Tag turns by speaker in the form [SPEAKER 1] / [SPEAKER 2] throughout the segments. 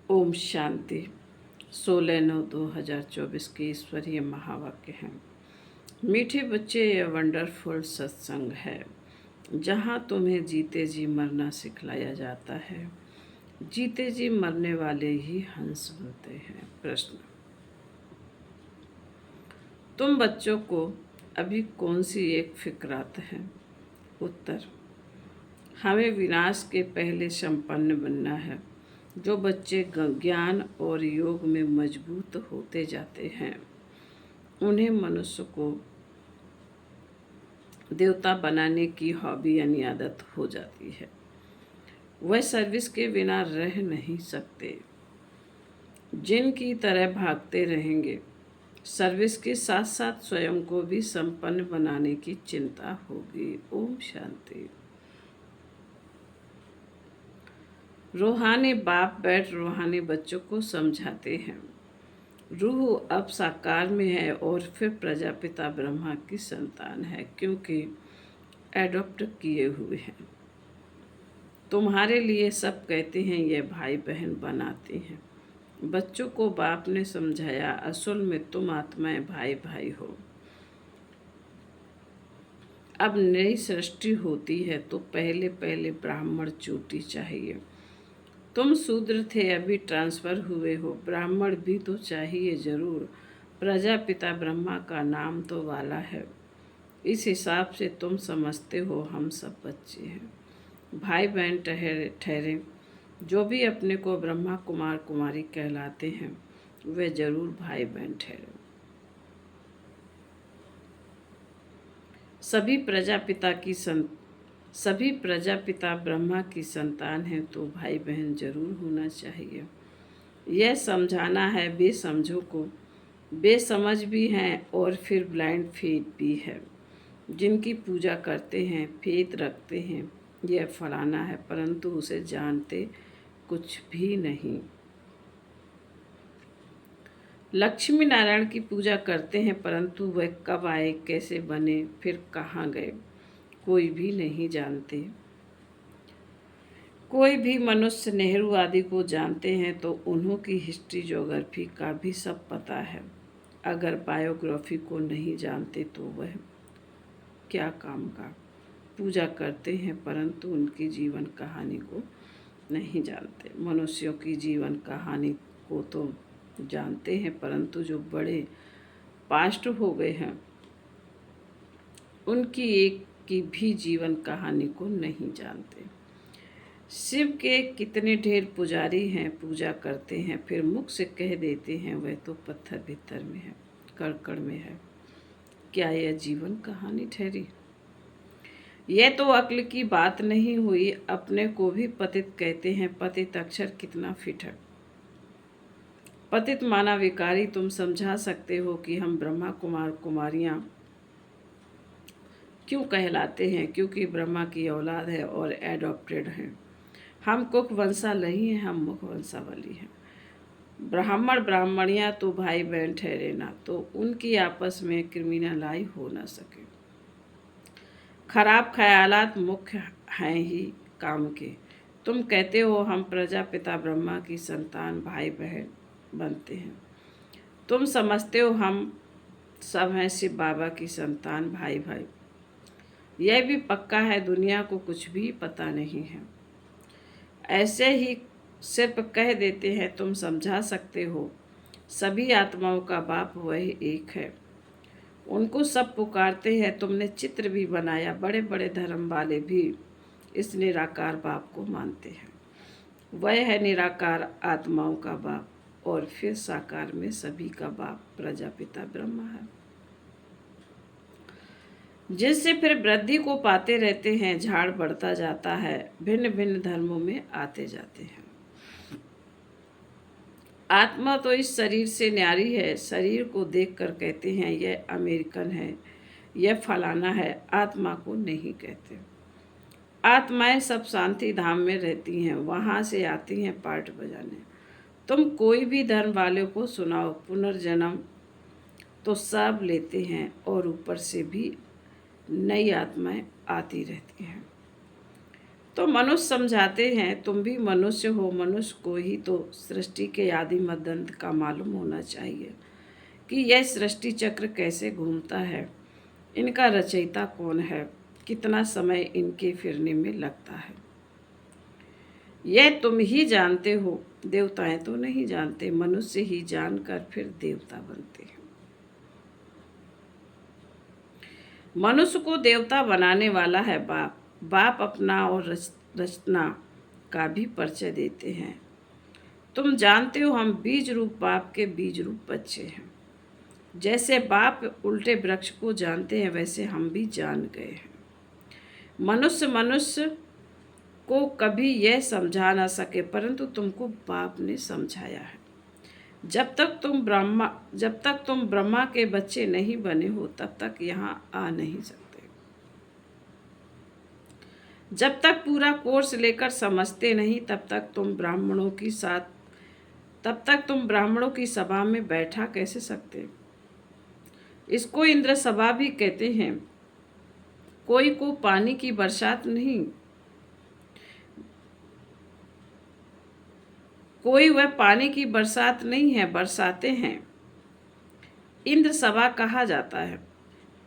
[SPEAKER 1] ओम शांति। 16/9/2024 के ईश्वरीय महावाक्य हैं। मीठे बच्चे, यह वंडरफुल सत्संग है जहाँ तुम्हें जीते जी मरना सिखलाया जाता है। जीते जी मरने वाले ही हंस बनते हैं। प्रश्न: तुम बच्चों को अभी कौन सी एक फिक्रात है? उत्तर: हमें विनाश के पहले संपन्न बनना है। जो बच्चे ज्ञान और योग में मजबूत होते जाते हैं उन्हें मनुष्य को देवता बनाने की हॉबी यानी आदत हो जाती है। वह सर्विस के बिना रह नहीं सकते। जिनकी तरह भागते रहेंगे, सर्विस के साथ साथ स्वयं को भी संपन्न बनाने की चिंता होगी। ओम शांति। रूहानी बाप बैठ रूहानी बच्चों को समझाते हैं। रूह अब साकार में है और फिर प्रजापिता ब्रह्मा की संतान है, क्योंकि एडॉप्ट किए हुए हैं। तुम्हारे लिए सब कहते हैं ये भाई बहन बनाते हैं। बच्चों को बाप ने समझाया, असल में तुम आत्माएं भाई भाई हो। अब नई सृष्टि होती है तो पहले पहले ब्राह्मण चोटी चाहिए। तुम शूद्र थे, अभी ट्रांसफर हुए हो, ब्राह्मण भी तो चाहिए जरूर। प्रजापिता ब्रह्मा का नाम तो वाला है। इस हिसाब से तुम समझते हो हम सब बच्चे हैं, भाई बहन ठहरे। जो भी अपने को ब्रह्मा कुमार कुमारी कहलाते हैं वे जरूर भाई बहन ठहरे। सभी प्रजापिता ब्रह्मा की संतान हैं तो भाई बहन जरूर होना चाहिए। यह समझाना है बेसमझों को। बेसमझ भी हैं और फिर ब्लाइंड फेथ भी है। जिनकी पूजा करते हैं, फेथ रखते हैं, यह फलाना है, परंतु उसे जानते कुछ भी नहीं। लक्ष्मी नारायण की पूजा करते हैं, परंतु वह कब आए, कैसे बने, फिर कहाँ गए, कोई भी नहीं जानते। कोई भी मनुष्य नेहरू आदि को जानते हैं तो उन्हों की हिस्ट्री ज्योग्राफी का भी सब पता है। अगर बायोग्राफी को नहीं जानते तो वह क्या काम का। पूजा करते हैं परंतु उनकी जीवन कहानी को नहीं जानते। मनुष्यों की जीवन कहानी को तो जानते हैं, परंतु जो बड़े पास्ट हो गए हैं उनकी एक की भी जीवन कहानी को नहीं जानते। शिव के कितने ढेर पुजारी हैं, पूजा करते हैं, फिर मुख से कह देते हैं वह तो पत्थर भीतर में है, कड़कड़ में है। क्या यह जीवन कहानी ठहरी? यह तो अक्ल की बात नहीं हुई। अपने को भी पतित कहते हैं। पतित अक्षर कितना फिट है। पतित माना विकारी। तुम समझा सकते हो कि हम ब्रह्मा कुमार कुमारियां क्यों कहलाते हैं? क्योंकि ब्रह्मा की औलाद है और एडॉप्टेड हैं। हम कुक वंशा नहीं हैं, हम मुख वंशावली हैं। ब्राह्मण ब्राह्मणियाँ तो भाई बहन ठहरे ना, तो उनकी आपस में क्रिमिनलाई हो ना सके। खराब ख्यालात मुख्य हैं ही काम के। तुम कहते हो हम प्रजापिता ब्रह्मा की संतान भाई बहन बनते हैं। तुम समझते हो हम सब हैं शिव बाबा की संतान भाई भाई। यह भी पक्का है दुनिया को कुछ भी पता नहीं है। ऐसे ही सिर्फ कह देते हैं। तुम समझा सकते हो सभी आत्माओं का बाप वही एक है। उनको सब पुकारते हैं। तुमने चित्र भी बनाया। बड़े बड़े धर्म वाले भी इस निराकार बाप को मानते हैं। वह है निराकार आत्माओं का बाप और फिर साकार में सभी का बाप प्रजापिता ब्रह्मा है, जिससे फिर वृद्धि को पाते रहते हैं। झाड़ बढ़ता जाता है, भिन्न भिन्न धर्मों में आते जाते हैं। आत्मा तो इस शरीर से न्यारी है। शरीर को देखकर कहते हैं यह अमेरिकन है, यह फलाना है। आत्मा को नहीं कहते। आत्माएं सब शांति धाम में रहती हैं, वहाँ से आती हैं पार्ट बजाने। तुम कोई भी धर्म वाले को सुनाओ, पुनर्जन्म तो सब लेते हैं और ऊपर से भी नई आत्माएं आती रहती हैं। तो मनुष्य समझाते हैं, तुम भी मनुष्य हो, मनुष्य को ही तो सृष्टि के आदि मध्य अंत का मालूम होना चाहिए कि यह सृष्टि चक्र कैसे घूमता है, इनका रचयिता कौन है, कितना समय इनके फिरने में लगता है। यह तुम ही जानते हो, देवताएं तो नहीं जानते, मनुष्य ही जानकर फिर देवता बनते हैं। मनुष्य को देवता बनाने वाला है बाप। बाप अपना और रचना का भी परिचय देते हैं। तुम जानते हो हम बीज रूप बाप के बीज रूप बच्चे हैं। जैसे बाप उल्टे वृक्ष को जानते हैं, वैसे हम भी जान गए हैं। मनुष्य को कभी यह समझा ना सके, परंतु तुमको बाप ने समझाया है। जब तक तुम ब्रह्मा के बच्चे नहीं बने हो, तब तक यहाँ आ नहीं सकते। जब तक पूरा कोर्स लेकर समझते नहीं, तब तक तुम ब्राह्मणों की सभा में बैठा कैसे सकते। इसको इंद्र सभा भी कहते हैं। कोई को पानी की बरसात नहीं, कोई वह पानी की बरसात नहीं है, बरसाते हैं। इंद्र सभा कहा जाता है।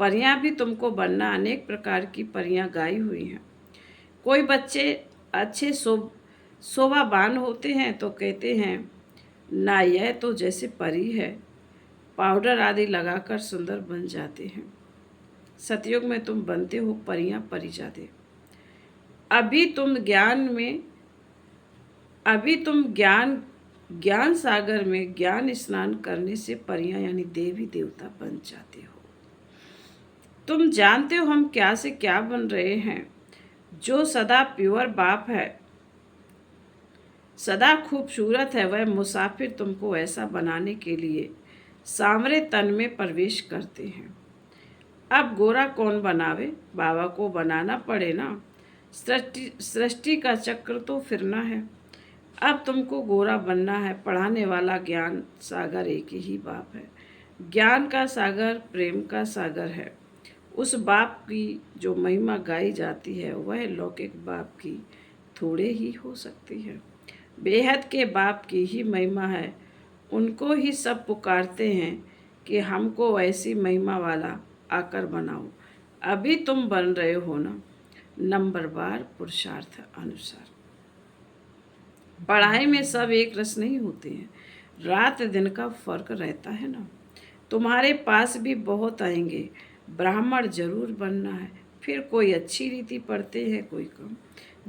[SPEAKER 1] परियां भी तुमको बनना, अनेक प्रकार की परियां गाई हुई हैं। कोई बच्चे अच्छे शोभावान होते हैं तो कहते हैं, ना यह तो जैसे परी है, पाउडर आदि लगाकर सुंदर बन जाते हैं। सतयुग में तुम बनते हो परियां परिजादे। अभी तुम ज्ञान सागर में ज्ञान स्नान करने से परियां यानी देवी देवता बन जाते हो। तुम जानते हो हम क्या से क्या बन रहे हैं। जो सदा प्योर बाप है, सदा खूबसूरत है, वह मुसाफिर तुमको ऐसा बनाने के लिए सांवरे तन में प्रवेश करते हैं। अब गोरा कौन बनावे, बाबा को बनाना पड़े ना। सृष्टि का चक्र तो फिरना है। अब तुमको गोरा बनना है। पढ़ाने वाला ज्ञान सागर एक ही बाप है। ज्ञान का सागर प्रेम का सागर है। उस बाप की जो महिमा गाई जाती है, वह लौकिक बाप की थोड़े ही हो सकती है। बेहद के बाप की ही महिमा है। उनको ही सब पुकारते हैं कि हमको ऐसी महिमा वाला आकर बनाओ। अभी तुम बन रहे हो ना, नंबरवार पुरुषार्थ अनुसार। पढ़ाई में सब एक रस नहीं होते हैं, रात दिन का फर्क रहता है ना। तुम्हारे पास भी बहुत आएंगे। ब्राह्मण जरूर बनना है। फिर कोई अच्छी रीति पढ़ते हैं, कोई कम।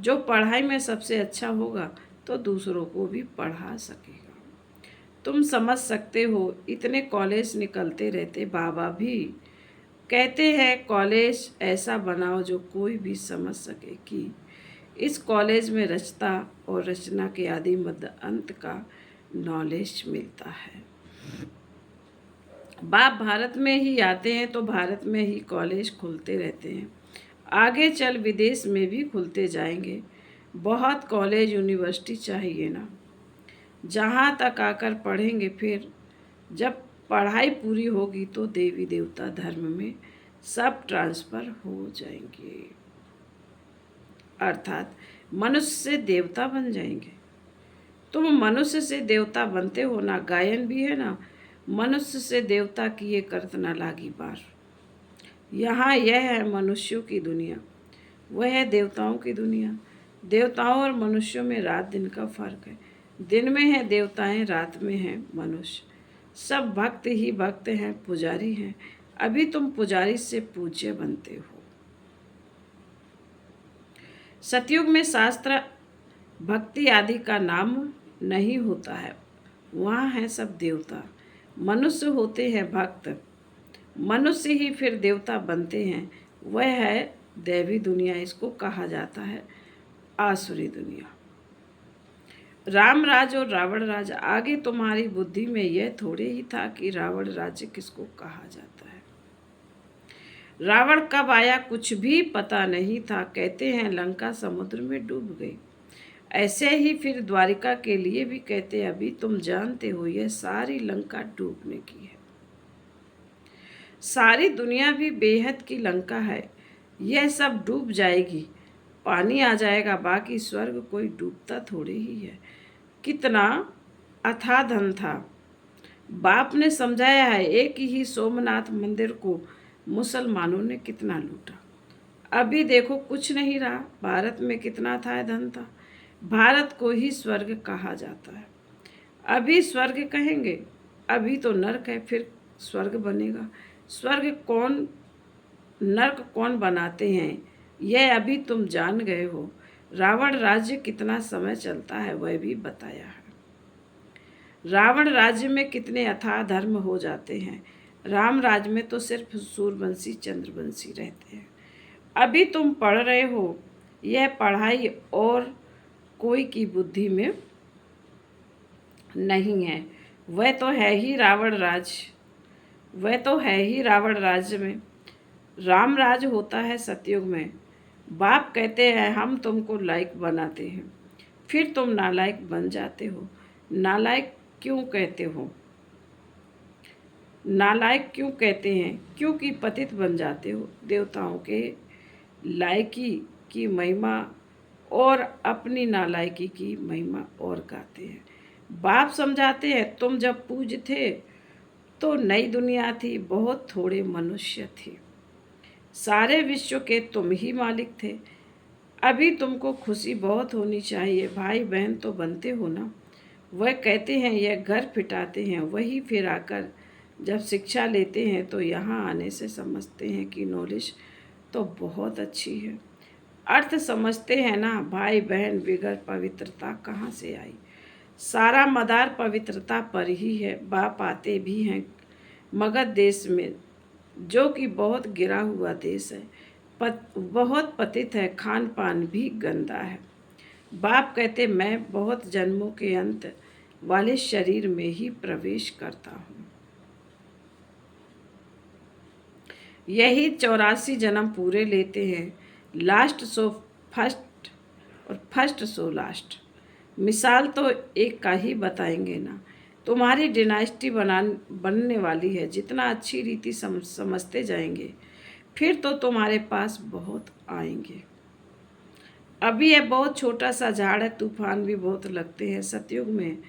[SPEAKER 1] जो पढ़ाई में सबसे अच्छा होगा तो दूसरों को भी पढ़ा सकेगा। तुम समझ सकते हो, इतने कॉलेज निकलते रहते। बाबा भी कहते हैं कॉलेज ऐसा बनाओ जो कोई भी समझ सके कि इस कॉलेज में रचता और रचना के आदि मध्य अंत का नॉलेज मिलता है। बाप भारत में ही आते हैं तो भारत में ही कॉलेज खुलते रहते हैं। आगे चल विदेश में भी खुलते जाएंगे। बहुत कॉलेज यूनिवर्सिटी चाहिए ना, जहाँ तक आकर पढ़ेंगे। फिर जब पढ़ाई पूरी होगी तो देवी देवता धर्म में सब ट्रांसफ़र हो जाएंगे, अर्थात मनुष्य से देवता बन जाएंगे। तुम मनुष्य से देवता बनते हो ना। गायन भी है ना, मनुष्य से देवता किए करत न लागी बार। यहाँ यह है मनुष्यों की दुनिया, वह है देवताओं की दुनिया। देवताओं और मनुष्यों में रात दिन का फर्क है। दिन में है देवताएं, रात में है मनुष्य। सब भक्त ही भक्त हैं, पुजारी हैं। अभी तुम पुजारी से पूज्य बनते हो। सतयुग में शास्त्र भक्ति आदि का नाम नहीं होता है, वहाँ है सब देवता। मनुष्य होते हैं भक्त, मनुष्य ही फिर देवता बनते हैं। वह है दैवी दुनिया, इसको कहा जाता है आसुरी दुनिया। राम राज और रावण राज। आगे तुम्हारी बुद्धि में यह थोड़े ही था कि रावण राज्य किसको कहा जाता है। रावण कब आया कुछ भी पता नहीं था। कहते हैं लंका समुद्र में डूब गई। ऐसे ही फिर द्वारिका के लिए भी कहते हैं, अभी तुम जानते हो यह सारी लंका डूबने की है। सारी दुनिया भी बेहद की लंका है, यह सब डूब जाएगी। पानी आ जाएगा, बाकी स्वर्ग कोई डूबता थोड़े ही है। कितना अथाह धन था। बाप ने समझाया है, एक ही सोमनाथ मंदिर को मुसलमानों ने कितना लूटा। अभी देखो कुछ नहीं रहा। भारत में कितना था धन था। भारत को ही स्वर्ग कहा जाता है। अभी स्वर्ग कहेंगे, अभी तो नर्क है, फिर स्वर्ग बनेगा। स्वर्ग कौन, नर्क कौन बनाते हैं, यह अभी तुम जान गए हो। रावण राज्य कितना समय चलता है वह भी बताया है। रावण राज्य में कितने अथाह धर्म हो जाते हैं। राम राज्य में तो सिर्फ सूर्यवंशी चंद्रवंशी रहते हैं। अभी तुम पढ़ रहे हो, यह पढ़ाई और कोई की बुद्धि में नहीं है। वह तो है ही रावण राज्य, वह तो है ही रावण राज्य में। राम राज होता है सतयुग में। बाप कहते हैं हम तुमको लायक बनाते हैं, फिर तुम नालायक बन जाते हो। नालायक क्यों कहते हो? नालायक क्यों कहते हैं? क्योंकि पतित बन जाते हो। देवताओं के लायकी की महिमा और अपनी नालायकी की महिमा और गाते हैं। बाप समझाते हैं, तुम जब पूज्य थे तो नई दुनिया थी, बहुत थोड़े मनुष्य थे, सारे विश्व के तुम ही मालिक थे। अभी तुमको खुशी बहुत होनी चाहिए, भाई बहन तो बनते हो ना। वह कहते हैं यह घर फिटाते हैं, वही फिर आकर जब शिक्षा लेते हैं तो यहाँ आने से समझते हैं कि नॉलेज तो बहुत अच्छी है। अर्थ समझते हैं ना, भाई बहन बिगड़ पवित्रता कहाँ से आई। सारा मदार पवित्रता पर ही है। बाप आते भी हैं मगध देश में, जो कि बहुत गिरा हुआ देश है, बहुत पतित है, खान पान भी गंदा है। बाप कहते मैं बहुत जन्मों के अंत वाले शरीर में ही प्रवेश करता हूँ। यही 84 जन्म पूरे लेते हैं, लास्ट सो फर्स्ट और फर्स्ट सो लास्ट। मिसाल तो एक का ही बताएंगे ना। तुम्हारी डिनास्टी बनने वाली है। जितना अच्छी रीति समझते जाएंगे, फिर तो तुम्हारे पास बहुत आएंगे। अभी यह बहुत छोटा सा झाड़ है, तूफान भी बहुत लगते हैं। सतयुग में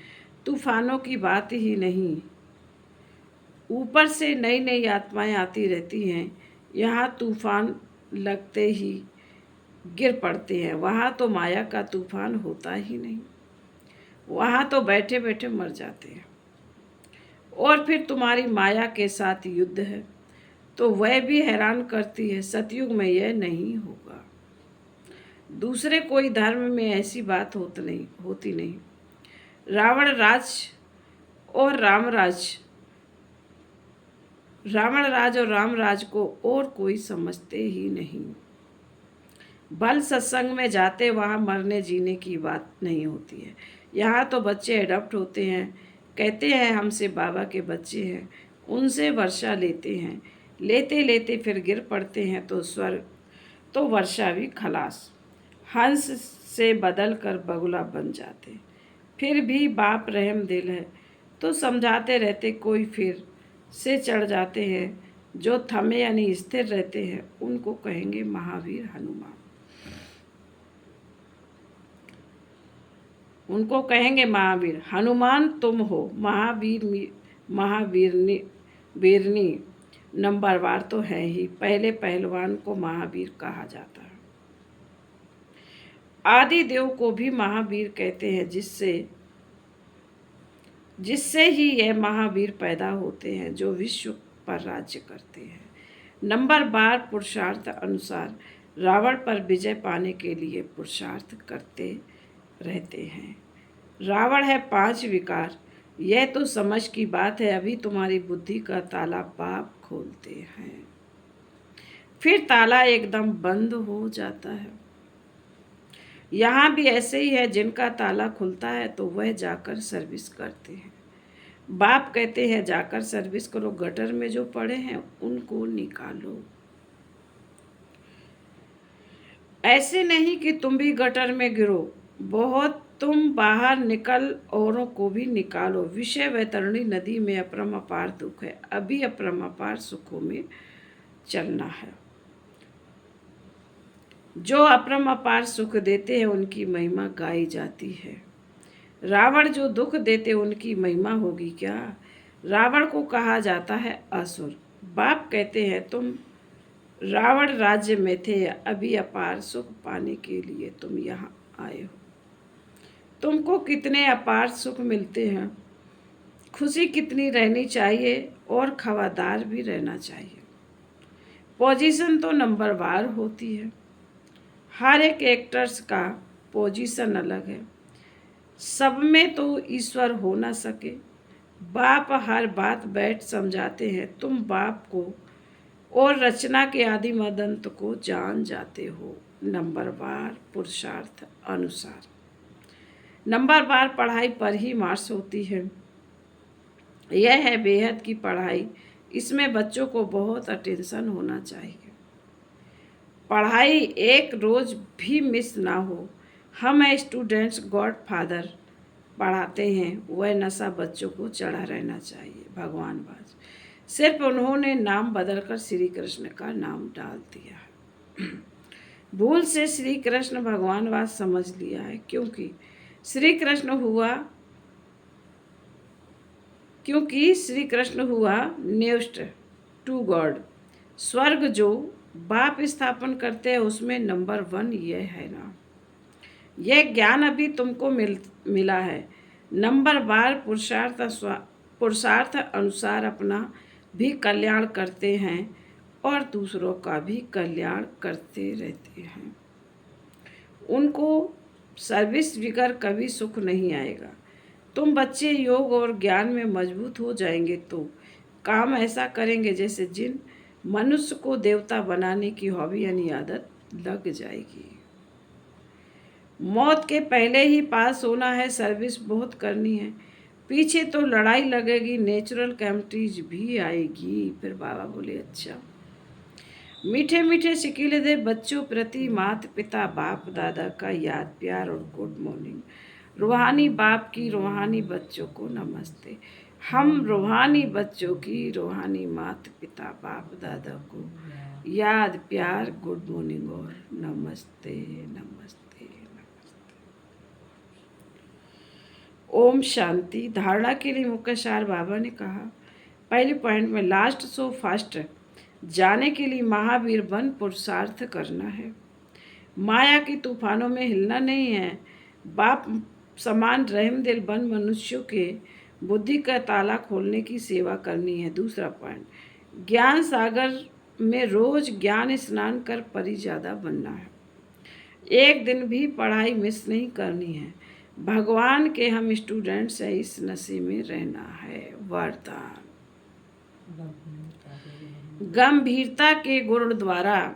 [SPEAKER 1] तूफानों की बात ही नहीं, ऊपर से नई नई आत्माएं आती रहती हैं। यहाँ तूफान लगते ही गिर पड़ते हैं। वहाँ तो माया का तूफान होता ही नहीं, वहाँ तो बैठे बैठे मर जाते हैं। और फिर तुम्हारी माया के साथ युद्ध है तो वह भी हैरान करती है। सतयुग में यह नहीं होगा। दूसरे कोई धर्म में ऐसी बात होती नहीं। रावण राज और राम राज को और कोई समझते ही नहीं। बल सत्संग में जाते वहाँ मरने जीने की बात नहीं होती है। यहाँ तो बच्चे एडॉप्ट होते हैं, कहते हैं हमसे बाबा के बच्चे हैं, उनसे वर्षा लेते हैं, लेते लेते फिर गिर पड़ते हैं तो स्वर्ग तो वर्षा भी खलास, हंस से बदल कर बगुला बन जाते। फिर भी बाप रहम दिल है तो समझाते रहते, कोई फिर से चढ़ जाते हैं। जो थमे यानी स्थिर रहते हैं उनको कहेंगे महावीर हनुमान, उनको कहेंगे महावीर। हनुमान तुम हो, महावीरनी वीरनी नंबरवार तो है ही। पहले पहलवान को महावीर कहा जाता है। आदि देव को भी महावीर कहते हैं, जिससे ही यह महावीर पैदा होते हैं जो विश्व पर राज्य करते हैं। नंबर 12 पुरुषार्थ अनुसार रावण पर विजय पाने के लिए पुरुषार्थ करते रहते हैं। रावण है 5 विकार। यह तो समझ की बात है। अभी तुम्हारी बुद्धि का ताला बाप खोलते हैं, फिर ताला एकदम बंद हो जाता है। यहाँ भी ऐसे ही है, जिनका ताला खुलता है तो वह जाकर सर्विस करते हैं। बाप कहते हैं जाकर सर्विस करो, गटर में जो पड़े हैं उनको निकालो। ऐसे नहीं कि तुम भी गटर में गिरो, बहुत तुम बाहर निकल औरों को भी निकालो। विषय वैतरणी नदी में अपरम्पार दुख है, अभी अपरम्पार सुखों में चलना है। जो अपरम अपार सुख देते हैं उनकी महिमा गाई जाती है। रावण जो दुख देते उनकी महिमा होगी क्या। रावण को कहा जाता है असुर। बाप कहते हैं तुम रावण राज्य में थे, अभी अपार सुख पाने के लिए तुम यहाँ आए हो। तुमको कितने अपार सुख मिलते हैं। खुशी कितनी रहनी चाहिए और खबरदार भी रहना चाहिए। पोजीशन तो नंबर वार होती है। हर एक एक्टर्स का पोजीशन अलग है। सब में तो ईश्वर हो ना सके। बाप हर बात बैठ समझाते हैं। तुम बाप को और रचना के आदि मदंत को जान जाते हो। नंबर वार पुरुषार्थ अनुसार। नंबर वार पढ़ाई पर ही मार्क्स होती है। यह है बेहद की पढ़ाई। इसमें बच्चों को बहुत अटेंशन होना चाहिए। पढ़ाई एक रोज भी मिस ना हो। हम स्टूडेंट्स गॉड फादर पढ़ाते हैं, वह नशा बच्चों को चढ़ा रहना चाहिए। भगवान बाज सिर्फ उन्होंने नाम बदलकर श्री कृष्ण का नाम डाल दिया है। भूल से श्री कृष्ण भगवान बाज समझ लिया है, क्योंकि श्री कृष्ण हुआ नेक्स्ट टू गॉड। स्वर्ग जो बाप स्थापन करते हैं उसमें नंबर 1 यह है ना। यह ज्ञान अभी तुमको मिला है। नंबर बार पुरुषार्थ अनुसार अपना भी कल्याण करते हैं और दूसरों का भी कल्याण करते रहते हैं। उनको सर्विस बगैर कभी सुख नहीं आएगा। तुम बच्चे योग और ज्ञान में मजबूत हो जाएंगे तो काम ऐसा करेंगे जैसे जिन मनुष्य को देवता बनाने की हॉबी यानी आदत लग जाएगी। मौत के पहले ही पास होना है, सर्विस बहुत करनी है। पीछे तो लड़ाई लगेगी, नेचुरल कैलेमिटीज भी आएगी। फिर बाबा बोले अच्छा। मीठे मीठे शिकीले दे बच्चों प्रति माता पिता बाप दादा का याद प्यार और गुड मॉर्निंग। रूहानी बाप की रूहानी बच्चों को नमस्ते। हम रूहानी बच्चों की रूहानी माता पिता बाप दादा को याद प्यार गुड मॉर्निंग और नमस्ते नमस्ते नमस्ते। ओम शांति। धारणा के लिए मुख्य सार बाबा ने कहा। पहले पॉइंट में लास्ट सो फास्ट जाने के लिए महावीर बन पुरुषार्थ करना है। माया की तूफानों में हिलना नहीं है। बाप समान रहम दिल बन मनुष्यों के बुद्धि का ताला खोलने की सेवा करनी है। दूसरा पॉइंट, ज्ञान सागर में रोज ज्ञान स्नान कर परिज्यादा बनना है। एक दिन भी पढ़ाई मिस नहीं करनी है। भगवान के हम स्टूडेंट्स हैं, इस नशे में रहना है। वरदान, गंभीरता के गुण द्वारा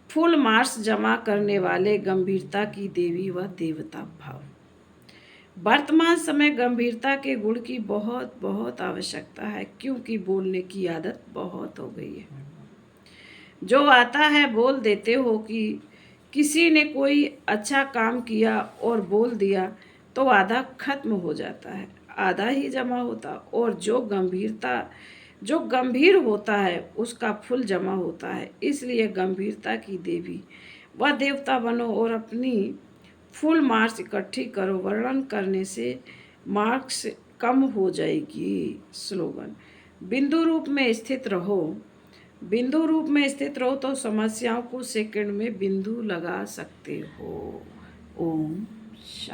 [SPEAKER 1] फुल मार्क्स जमा करने वाले गंभीरता की देवी व देवता भाव। वर्तमान समय गंभीरता के गुण की बहुत बहुत आवश्यकता है, क्योंकि बोलने की आदत बहुत हो गई है। जो आता है बोल देते हो कि किसी ने कोई अच्छा काम किया और बोल दिया तो आधा खत्म हो जाता है, आधा ही जमा होता। और जो गंभीर होता है उसका फुल जमा होता है। इसलिए गंभीरता की देवी व देवता बनो और अपनी फुल मार्क्स इकट्ठी करो। वर्णन करने से मार्क्स कम हो जाएगी। स्लोगन, बिंदु रूप में स्थित रहो। बिंदु रूप में स्थित रहो तो समस्याओं को सेकंड में बिंदु लगा सकते हो। ओम